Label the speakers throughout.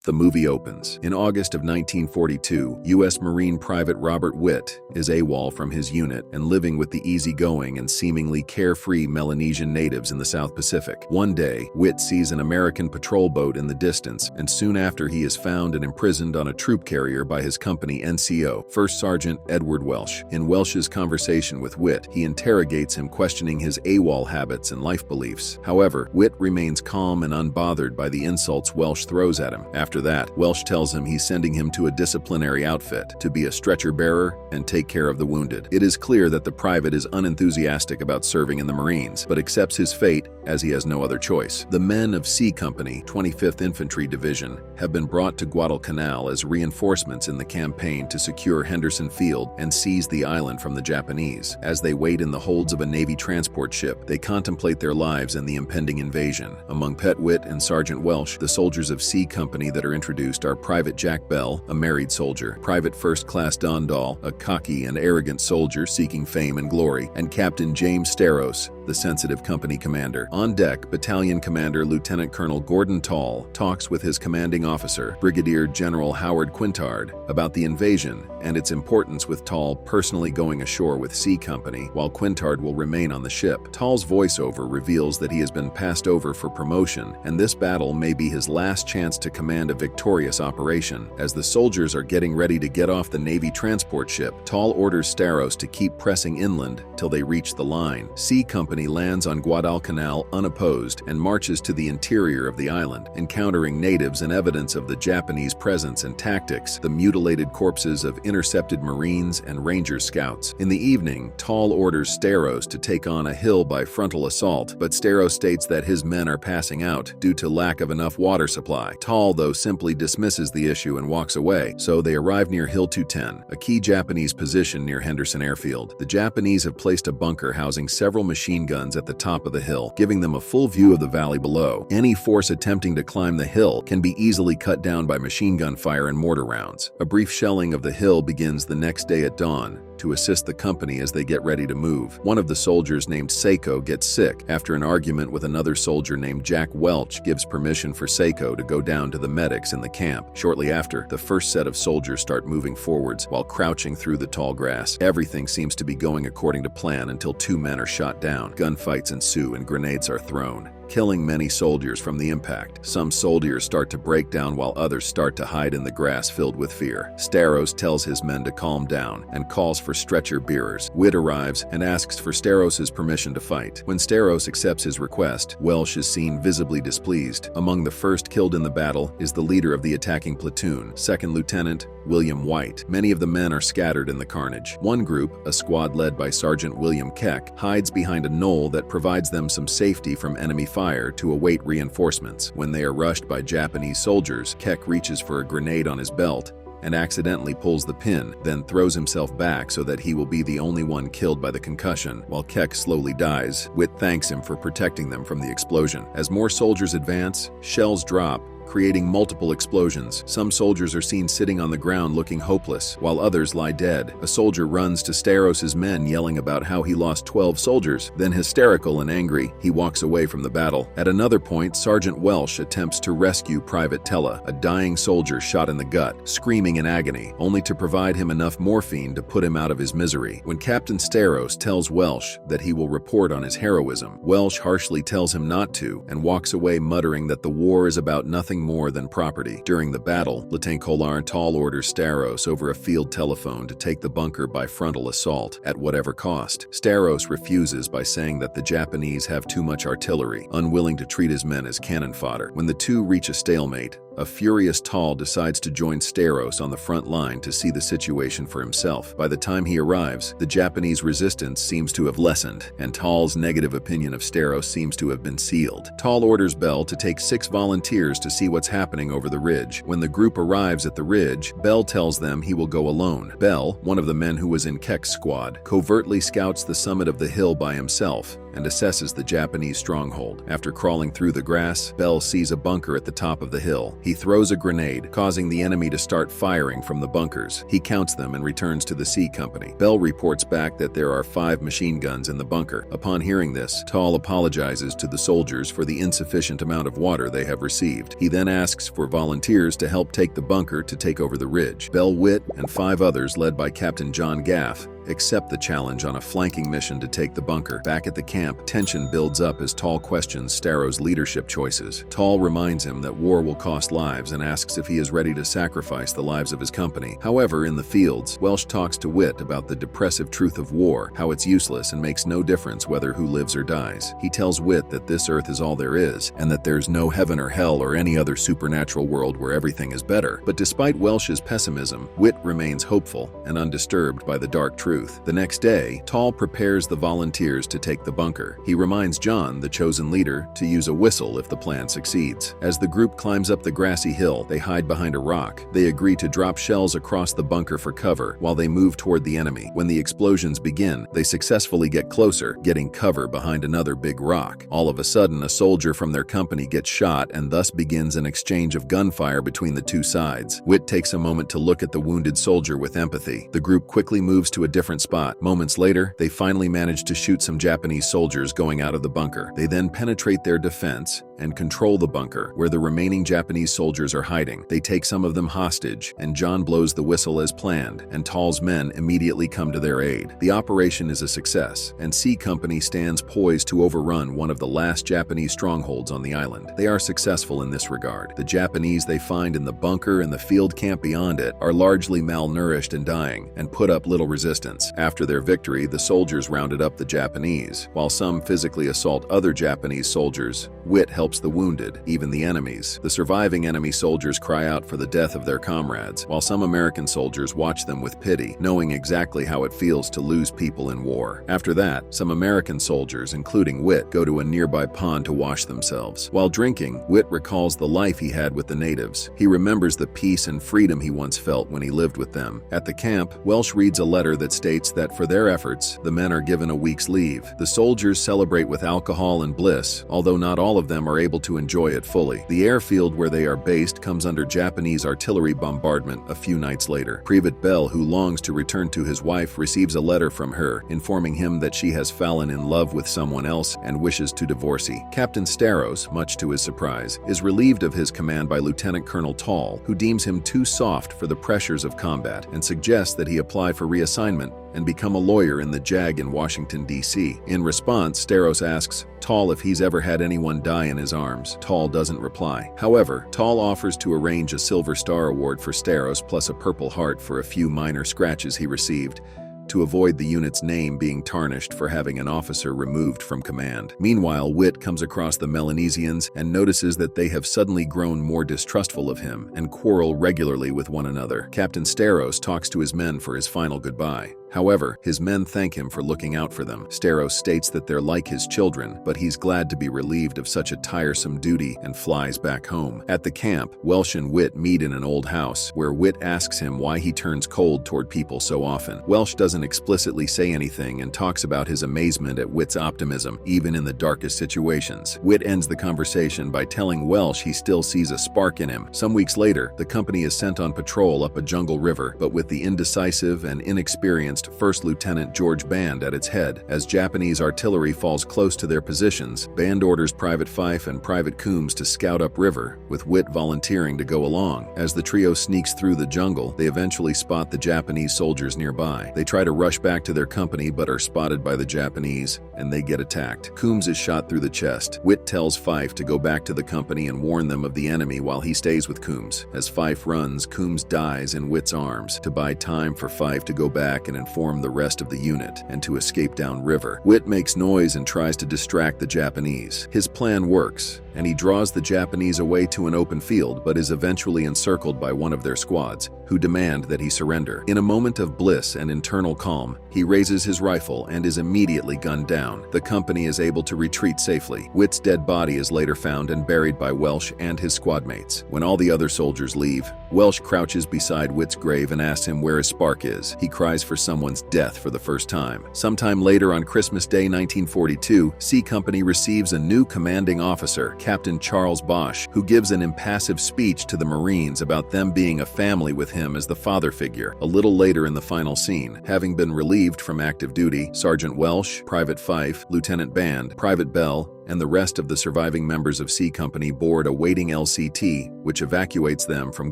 Speaker 1: The movie opens. In August of 1942, U.S. Marine Private Robert Witt is AWOL from his unit and living with the easygoing and seemingly carefree Melanesian natives in the South Pacific. One day, Witt sees an American patrol boat in the distance, and soon after he is found and imprisoned on a troop carrier by his company NCO, First Sergeant Edward Welsh. In Welsh's conversation with Witt, he interrogates him, questioning his AWOL habits and life beliefs. However, Witt remains calm and unbothered by the insults Welsh throws at him. After that, Welsh tells him he's sending him to a disciplinary outfit to be a stretcher bearer and take care of the wounded. It is clear that the private is unenthusiastic about serving in the Marines, but accepts his fate as he has no other choice. The men of C Company, 25th Infantry Division, have been brought to Guadalcanal as reinforcements in the campaign to secure Henderson Field and seize the island from the Japanese. As they wait in the holds of a Navy transport ship, they contemplate their lives and the impending invasion. Among Pet Witt and Sergeant Welsh, the soldiers of C Company that are introduced are Private Jack Bell, a married soldier, Private First Class Don Dahl, a cocky and arrogant soldier seeking fame and glory, and Captain James Staros, the sensitive company commander. On deck, Battalion Commander Lieutenant Colonel Gordon Tall talks with his commanding officer, Brigadier General Howard Quintard, about the invasion and its importance, with Tall personally going ashore with C Company, while Quintard will remain on the ship. Tall's voiceover reveals that he has been passed over for promotion, and this battle may be his last chance to command a victorious operation. As the soldiers are getting ready to get off the Navy transport ship, Tall orders Staros to keep pressing inland till they reach the line. C Company lands on Guadalcanal unopposed and marches to the interior of the island, encountering natives and evidence of the Japanese presence and tactics, the mutilated corpses of intercepted Marines and Ranger scouts. In the evening, Tall orders Staros to take on a hill by frontal assault, but Staros states that his men are passing out due to lack of enough water supply. Tall, though, simply dismisses the issue and walks away, so they arrive near Hill 210, a key Japanese position near Henderson Airfield. The Japanese have placed a bunker housing several machine guns at the top of the hill, giving them a full view of the valley below. Any force attempting to climb the hill can be easily cut down by machine gun fire and mortar rounds. A brief shelling of the hill begins the next day at dawn to assist the company as they get ready to move. One of the soldiers named Seiko gets sick. After an argument with another soldier named Jack Welch gives permission for Seiko to go down to the medics in the camp. Shortly after, the first set of soldiers start moving forwards while crouching through the tall grass. Everything seems to be going according to plan until two men are shot down. Gunfights ensue and grenades are thrown, killing many soldiers from the impact. Some soldiers start to break down while others start to hide in the grass filled with fear. Staros tells his men to calm down and calls for stretcher bearers. Witt arrives and asks for Staros's permission to fight. When Staros accepts his request, Welsh is seen visibly displeased. Among the first killed in the battle is the leader of the attacking platoon, Second Lieutenant William White. Many of the men are scattered in the carnage. One group, a squad led by Sergeant William Keck, hides behind a knoll that provides them some safety from enemy fire to await reinforcements. When they are rushed by Japanese soldiers, Keck reaches for a grenade on his belt and accidentally pulls the pin, then throws himself back so that he will be the only one killed by the concussion. While Keck slowly dies, Witt thanks him for protecting them from the explosion. As more soldiers advance, shells drop, creating multiple explosions. Some soldiers are seen sitting on the ground looking hopeless, while others lie dead. A soldier runs to Staros's men yelling about how he lost 12 soldiers. Then, hysterical and angry, he walks away from the battle. At another point, Sergeant Welsh attempts to rescue Private Tella, a dying soldier shot in the gut, screaming in agony, only to provide him enough morphine to put him out of his misery. When Captain Staros tells Welsh that he will report on his heroism, Welsh harshly tells him not to and walks away, muttering that the war is about nothing more than property. During the battle, Lieutenant Colonel Tall orders Staros over a field telephone to take the bunker by frontal assault at whatever cost. Staros refuses by saying that the Japanese have too much artillery, unwilling to treat his men as cannon fodder. When the two reach a stalemate, a furious Tall decides to join Staros on the front line to see the situation for himself. By the time he arrives, the Japanese resistance seems to have lessened, and Tall's negative opinion of Staros seems to have been sealed. Tall orders Bell to take 6 volunteers to see what's happening over the ridge. When the group arrives at the ridge, Bell tells them he will go alone. Bell, one of the men who was in Keck's squad, covertly scouts the summit of the hill by himself and assesses the Japanese stronghold. After crawling through the grass, Bell sees a bunker at the top of the hill. He throws a grenade, causing the enemy to start firing from the bunkers. He counts them and returns to the C Company. Bell reports back that there are 5 machine guns in the bunker. Upon hearing this, Tall apologizes to the soldiers for the insufficient amount of water they have received. He then asks for volunteers to help take the bunker to take over the ridge. Bell, Witt, and 5 others led by Captain John Gaff accept the challenge on a flanking mission to take the bunker. Back at the camp, tension builds up as Tall questions Starrow's leadership choices. Tall reminds him that war will cost lives and asks if he is ready to sacrifice the lives of his company. However, in the fields, Welsh talks to Witt about the depressive truth of war, how it's useless and makes no difference whether who lives or dies. He tells Witt that this earth is all there is, and that there's no heaven or hell or any other supernatural world where everything is better. But despite Welsh's pessimism, Witt remains hopeful and undisturbed by the dark truth. The next day, Tall prepares the volunteers to take the bunker. He reminds John, the chosen leader, to use a whistle if the plan succeeds. As the group climbs up the grassy hill, they hide behind a rock. They agree to drop shells across the bunker for cover while they move toward the enemy. When the explosions begin, they successfully get closer, getting cover behind another big rock. All of a sudden, a soldier from their company gets shot, and thus begins an exchange of gunfire between the two sides. Witt takes a moment to look at the wounded soldier with empathy. The group quickly moves to a different spot. Moments later, they finally manage to shoot some Japanese soldiers going out of the bunker. They then penetrate their defense and control the bunker, where the remaining Japanese soldiers are hiding. They take some of them hostage, and John blows the whistle as planned, and Tall's men immediately come to their aid. The operation is a success, and C Company stands poised to overrun one of the last Japanese strongholds on the island. They are successful in this regard. The Japanese they find in the bunker and the field camp beyond it are largely malnourished and dying, and put up little resistance. After their victory, the soldiers rounded up the Japanese. While some physically assault other Japanese soldiers, Witt helps the wounded, even the enemies. The surviving enemy soldiers cry out for the death of their comrades, while some American soldiers watch them with pity, knowing exactly how it feels to lose people in war. After that, some American soldiers, including Witt, go to a nearby pond to wash themselves. While drinking, Witt recalls the life he had with the natives. He remembers the peace and freedom he once felt when he lived with them. At the camp, Welsh reads a letter that states that for their efforts, the men are given a week's leave. The soldiers celebrate with alcohol and bliss, although not all of them are able to enjoy it fully. The airfield where they are based comes under Japanese artillery bombardment a few nights later. Private Bell, who longs to return to his wife, receives a letter from her, informing him that she has fallen in love with someone else and wishes to divorce him. Captain Starrows, much to his surprise, is relieved of his command by Lieutenant Colonel Tall, who deems him too soft for the pressures of combat and suggests that he apply for reassignment and become a lawyer in the JAG in Washington, D.C. In response, Starrows asks Tall if he's ever had anyone die in his arms. Tall doesn't reply. However, Tall offers to arrange a Silver Star Award for Starrows plus a Purple Heart for a few minor scratches he received, to avoid the unit's name being tarnished for having an officer removed from command. Meanwhile, Witt comes across the Melanesians and notices that they have suddenly grown more distrustful of him and quarrel regularly with one another. Captain Starrows talks to his men for his final goodbye. However, his men thank him for looking out for them. Starrows states that they're like his children, but he's glad to be relieved of such a tiresome duty and flies back home. At the camp, Welsh and Witt meet in an old house, where Witt asks him why he turns cold toward people so often. Welsh doesn't explicitly say anything and talks about his amazement at Witt's optimism, even in the darkest situations. Witt ends the conversation by telling Welsh he still sees a spark in him. Some weeks later, the company is sent on patrol up a jungle river, but with the indecisive and inexperienced First Lieutenant George Band at its head. As Japanese artillery falls close to their positions, Band orders Private Fife and Private Coombs to scout upriver, with Witt volunteering to go along. As the trio sneaks through the jungle, they eventually spot the Japanese soldiers nearby. They try to rush back to their company but are spotted by the Japanese, and they get attacked. Coombs is shot through the chest. Witt tells Fife to go back to the company and warn them of the enemy while he stays with Coombs. As Fife runs, Coombs dies in Witt's arms, to buy time for Fife to go back and inform the rest of the unit and to escape downriver. Witt makes noise and tries to distract the Japanese. His plan works, and he draws the Japanese away to an open field but is eventually encircled by one of their squads, who demand that he surrender. In a moment of bliss and internal calm, he raises his rifle and is immediately gunned down. The company is able to retreat safely. Witt's dead body is later found and buried by Welsh and his squadmates. When all the other soldiers leave, Welsh crouches beside Witt's grave and asks him where his spark is. He cries for someone's death for the first time. Sometime later on Christmas Day 1942, C Company receives a new commanding officer, Captain Charles Bosch, who gives an impassive speech to the Marines about them being a family with him as the father figure. A little later in the final scene, having been relieved from active duty, Sergeant Welsh, Private Fife, Lieutenant Band, Private Bell, and the rest of the surviving members of C Company board a waiting LCT, which evacuates them from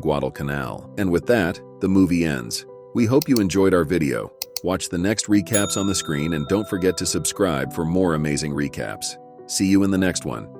Speaker 1: Guadalcanal. And with that, the movie ends. We hope you enjoyed our video. Watch the next recaps on the screen and don't forget to subscribe for more amazing recaps. See you in the next one.